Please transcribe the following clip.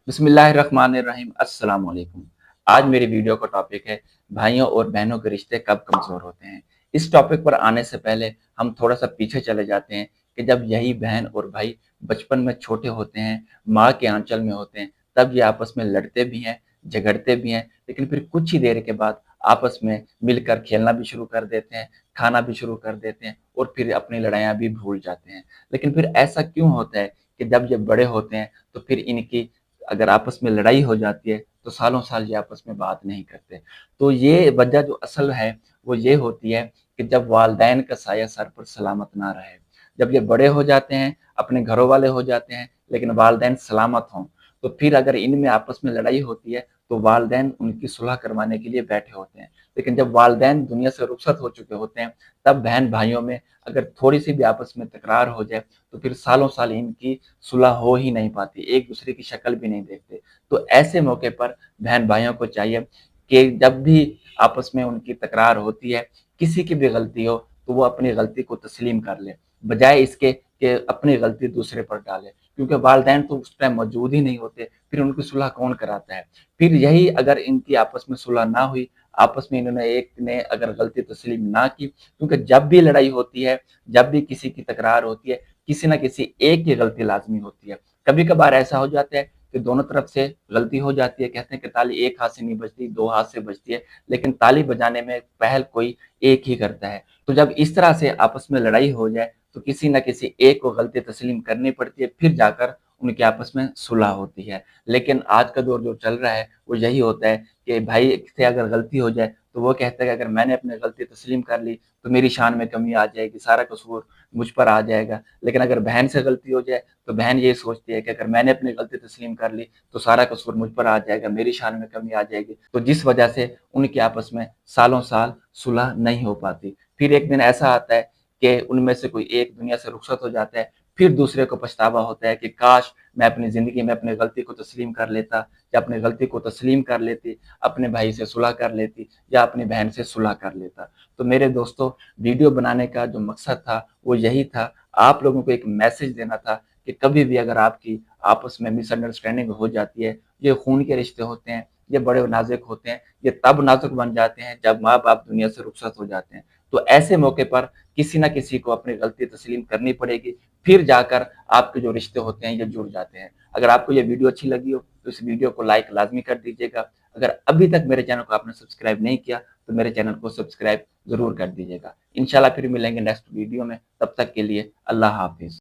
बिस्मिल्लाहिर्रहमानिर्रहीम। अस्सलाम वालेकुम। आज मेरी वीडियो का टॉपिक है भाइयों और बहनों के रिश्ते कब कमज़ोर होते हैं। इस टॉपिक पर आने से पहले हम थोड़ा सा पीछे चले जाते हैं कि जब यही बहन और भाई बचपन में छोटे होते हैं, माँ के आंचल में होते हैं, तब ये आपस में लड़ते भी हैं, झगड़ते भी हैं, लेकिन फिर कुछ ही देर के बाद आपस में मिलकर खेलना भी शुरू कर देते हैं, खाना भी शुरू कर देते हैं और फिर अपनी लड़ाइयाँ भी भूल जाते हैं। लेकिन फिर ऐसा क्यों होता है कि जब ये बड़े होते हैं तो फिर इनकी अगर आपस में लड़ाई हो जाती है तो सालों साल ये आपस में बात नहीं करते। तो ये वजह जो असल है वो ये होती है कि जब वालिदैन का साया सर पर सलामत ना रहे। जब ये बड़े हो जाते हैं, अपने घरों वाले हो जाते हैं, लेकिन वालिदैन सलामत हों, तो फिर अगर इनमें आपस में लड़ाई होती है तो वालिदैन उनकी सुलह करवाने के लिए बैठे होते हैं। लेकिन जब वालिदैन दुनिया से रुखसत हो चुके होते हैं, तब बहन भाइयों में अगर थोड़ी सी भी आपस में तकरार हो जाए तो फिर सालों साल इनकी सुलह हो ही नहीं पाती, एक दूसरे की शक्ल भी नहीं देखते। तो ऐसे मौके पर बहन भाइयों को चाहिए कि जब भी आपस में उनकी तकरार होती है, किसी की भी गलती हो तो वो अपनी गलती को तस्लीम कर ले, बजाय इसके कि अपनी गलती दूसरे पर डाले, क्योंकि वालिदैन तो उस टाइम मौजूद ही नहीं होते, फिर उनकी सुलह कौन कराता है। फिर यही अगर इनकी आपस में सुलह ना हुई, आपस में इन्होंने एक ने अगर गलती तस्लीम ना की, क्योंकि जब भी लड़ाई होती है, जब भी किसी की तकरार होती है, किसी ना किसी एक की गलती लाजमी होती है। कभी कभार ऐसा हो जाता है कि दोनों तरफ से गलती हो जाती है, कहते हैं कि ताली एक हाथ से नहीं बजती, दो हाथ से बजती है, लेकिन ताली बजाने में पहल कोई एक ही करता है। तो जब इस तरह से आपस में लड़ाई हो जाए तो किसी न किसी एक को गलती तस्लीम करनी पड़ती है, फिर जाकर उनके आपस में सुलह होती है। लेकिन आज का दौर जो चल रहा है वो यही होता है कि भाई से अगर गलती हो जाए तो वो कहता है कि अगर मैंने अपनी गलती तस्लीम कर ली तो मेरी शान में कमी आ जाएगी, सारा कसूर मुझ पर आ जाएगा। लेकिन अगर बहन से गलती हो जाए तो बहन ये सोचती है कि अगर मैंने अपनी गलती तस्लीम कर ली तो सारा कसूर मुझ पर आ जाएगा, मेरी शान में कमी आ जाएगी। तो जिस वजह से उनके आपस में सालों साल सुलह नहीं हो पाती। फिर एक दिन ऐसा आता है कि उनमें से कोई एक दुनिया से रुखसत हो जाता है, फिर दूसरे को पछतावा होता है कि काश मैं अपनी ज़िंदगी में अपनी गलती को तस्लीम कर लेता, या अपनी गलती को तस्लीम कर लेती, अपने भाई से सुलह कर लेती या अपनी बहन से सुलह कर लेता। तो मेरे दोस्तों, वीडियो बनाने का जो मकसद था वो यही था, आप लोगों को एक मैसेज देना था कि कभी भी अगर आपकी आपस में मिसअंडरस्टैंडिंग हो जाती है, ये खून के रिश्ते होते हैं, ये बड़े नाजुक होते हैं, ये तब नाजुक बन जाते हैं जब माँ बाप दुनिया से रुखसत हो जाते हैं। तो ऐसे मौके पर किसी न किसी को अपनी गलती तस्लीम करनी पड़ेगी, फिर जाकर आपके जो रिश्ते होते हैं ये जुड़ जाते हैं। अगर आपको ये वीडियो अच्छी लगी हो तो इस वीडियो को लाइक लाजमी कर दीजिएगा। अगर अभी तक मेरे चैनल को आपने सब्सक्राइब नहीं किया तो मेरे चैनल को सब्सक्राइब ज़रूर कर दीजिएगा। इंशाल्लाह फिर मिलेंगे नेक्स्ट वीडियो में, तब तक के लिए अल्लाह हाफ़िज़।